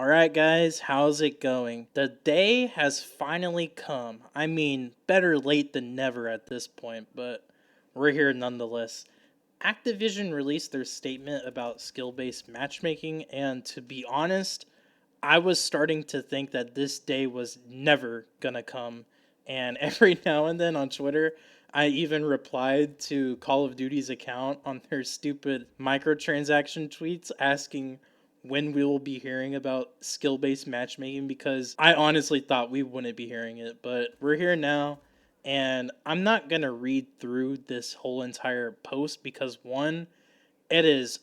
Alright, guys, how's it going? The day has finally come. I mean, better late than never at this point, but we're here nonetheless. Activision released their statement about skill based matchmaking, and to be honest, I was starting to think that this day was never gonna come. And every now and then on Twitter, I even replied to Call of Duty's account on their stupid microtransaction tweets asking when we will be hearing about skill based matchmaking because I honestly thought we wouldn't be hearing it, but we're here now. And I'm not gonna read through this whole entire post because one, it is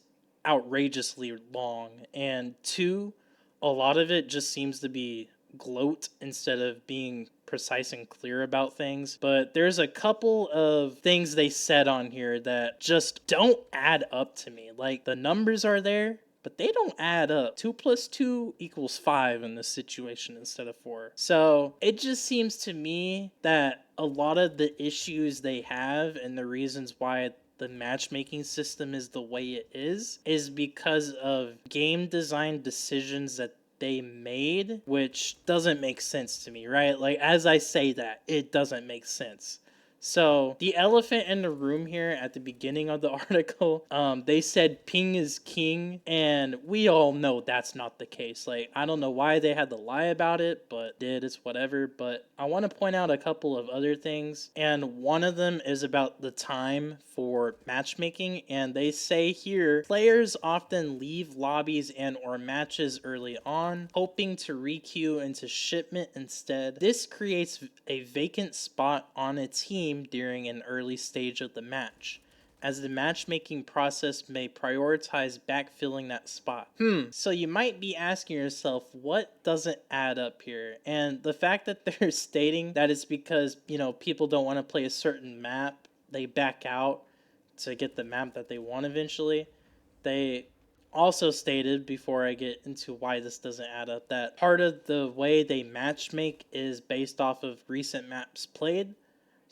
outrageously long, and two, a lot of it just seems to be gloat instead of being precise and clear about things. But there's a couple of things they said on here that just don't add up to me. Like, the numbers are there, but they don't add up. 2 plus 2 equals 5 in this situation instead of 4. So it just seems to me that a lot of the issues they have and the reasons why the matchmaking system is the way it is because of game design decisions that they made, which doesn't make sense to me, right? Like, as I say that, it doesn't make sense. So the elephant in the room here at the beginning of the article, they said ping is king, and we all know that's not the case. Like, I don't know why they had to lie about it, but it's whatever. But I want to point out a couple of other things, and one of them is about the time for matchmaking, and they say here, players often leave lobbies and or matches early on, hoping to requeue into shipment instead. This creates a vacant spot on a team during an early stage of the match, as the matchmaking process may prioritize backfilling that spot. So you might be asking yourself, what doesn't add up here? And the fact that they're stating that it's because, people don't want to play a certain map, they back out to get the map that they want eventually. They also stated, before I get into why this doesn't add up, that part of the way they matchmake is based off of recent maps played.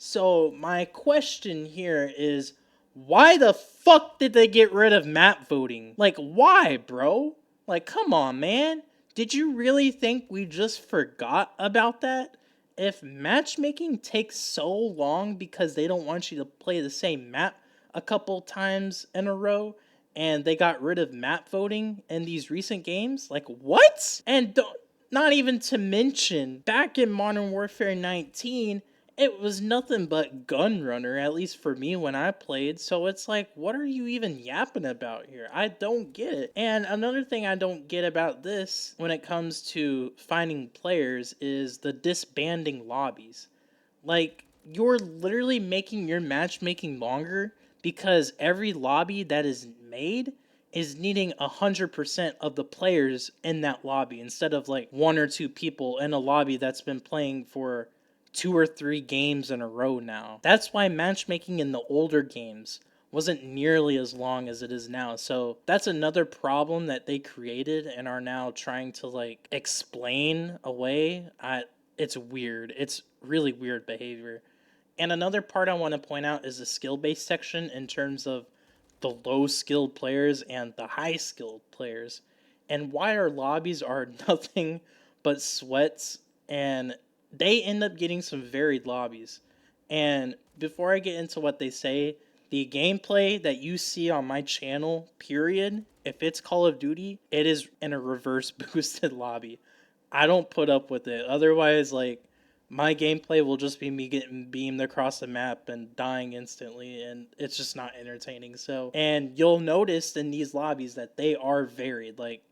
So my question here is, why the fuck did they get rid of map voting? Like, why, bro? Like, come on, man. Did you really think we just forgot about that? If matchmaking takes so long because they don't want you to play the same map a couple times in a row, and they got rid of map voting in these recent games, like, what? And not even to mention, back in Modern Warfare 19, it was nothing but gun runner, at least for me when I played. So it's like, what are you even yapping about here? I don't get it. And another thing I don't get about this when it comes to finding players is the disbanding lobbies. Like, you're literally making your matchmaking longer because every lobby that is made is needing 100% of the players in that lobby instead of like 1 or 2 people in a lobby that's been playing for 2 or 3 games in a row now. That's why matchmaking in the older games wasn't nearly as long as it is now. So that's another problem that they created and are now trying to like explain away. It's weird. It's really weird behavior. And another part I want to point out is the skill-based section in terms of the low-skilled players and the high-skilled players, and why our lobbies are nothing but sweats, and they end up getting some varied lobbies. And before I get into what they say, the gameplay that you see on my channel, period, if it's Call of Duty, it is in a reverse boosted lobby. I don't put up with it. Otherwise, like, my gameplay will just be me getting beamed across the map and dying instantly, and it's just not entertaining. So, and you'll notice in these lobbies that they are varied. Like,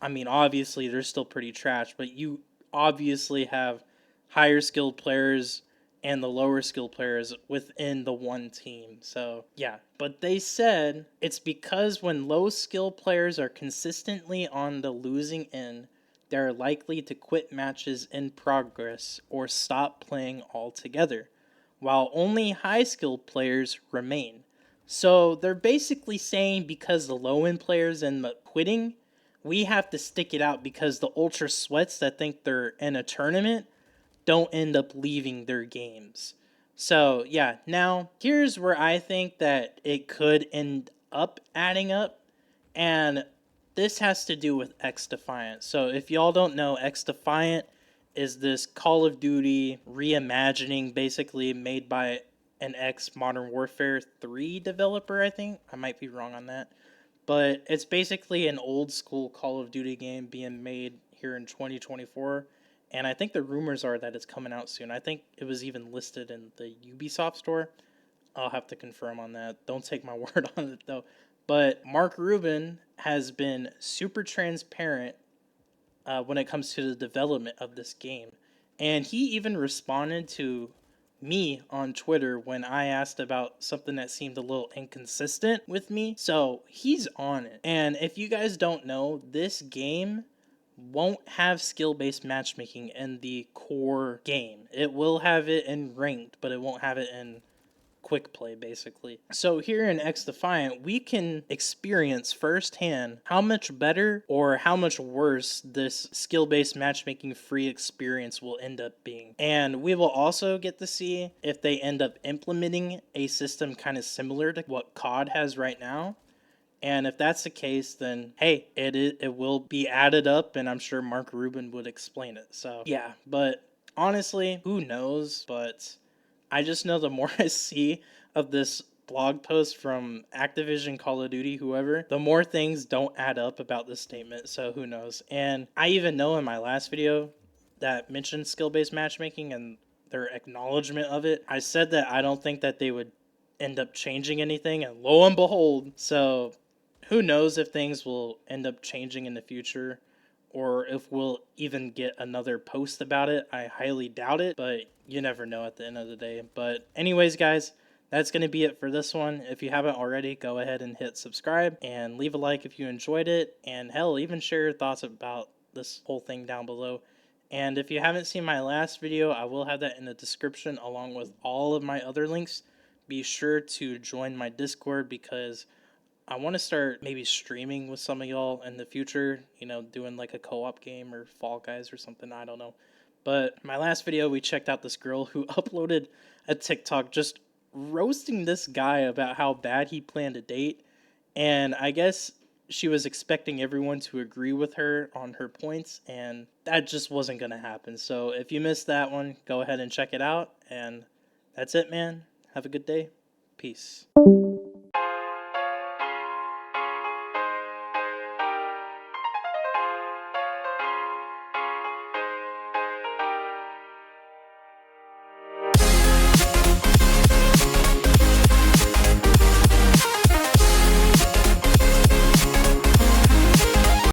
I mean, obviously they're still pretty trash, but you obviously have higher skilled players and the lower skilled players within the one team. So, yeah. But they said it's because when low skilled players are consistently on the losing end, they're likely to quit matches in progress or stop playing altogether, while only high skilled players remain. So they're basically saying because the low end players end up quitting, we have to stick it out because the ultra sweats that think they're in a tournament don't end up leaving their games. So yeah, now here's where I think that it could end up adding up. And this has to do with X Defiant. So if y'all don't know, X Defiant is this Call of Duty reimagining, basically made by an ex Modern Warfare 3 developer, I think. I might be wrong on that. But it's basically an old school Call of Duty game being made here in 2024. And I think the rumors are that it's coming out soon. I think it was even listed in the Ubisoft store. I'll have to confirm on that. Don't take my word on it though. But Mark Rubin has been super transparent when it comes to the development of this game. And he even responded to me on Twitter when I asked about something that seemed a little inconsistent with me. So he's on it. And if you guys don't know, this game won't have skill-based matchmaking in the core game. It will have it in ranked, but it won't have it in quick play, basically. So here in X Defiant, we can experience firsthand how much better or how much worse this skill-based matchmaking free experience will end up being. And we will also get to see if they end up implementing a system kind of similar to what COD has right now. And if that's the case, then hey, it will be added up, and I'm sure Mark Rubin would explain it. So yeah, but honestly, who knows? But I just know the more I see of this blog post from Activision, Call of Duty, whoever, the more things don't add up about this statement. So who knows? And I even know in my last video that mentioned skill-based matchmaking and their acknowledgement of it, I said that I don't think that they would end up changing anything, and lo and behold. So who knows if things will end up changing in the future, or if we'll even get another post about it. I highly doubt it, but you never know at the end of the day. But anyways, guys, that's going to be it for this one. If you haven't already, go ahead and hit subscribe and leave a like if you enjoyed it. And hell, even share your thoughts about this whole thing down below. And if you haven't seen my last video, I will have that in the description along with all of my other links. Be sure to join my Discord because I want to start maybe streaming with some of y'all in the future, you know, doing like a co-op game or Fall Guys or something, I don't know. But my last video, we checked out this girl who uploaded a TikTok just roasting this guy about how bad he planned a date. And I guess she was expecting everyone to agree with her on her points, and that just wasn't going to happen. So if you missed that one, go ahead and check it out. And that's it, man. Have a good day. Peace.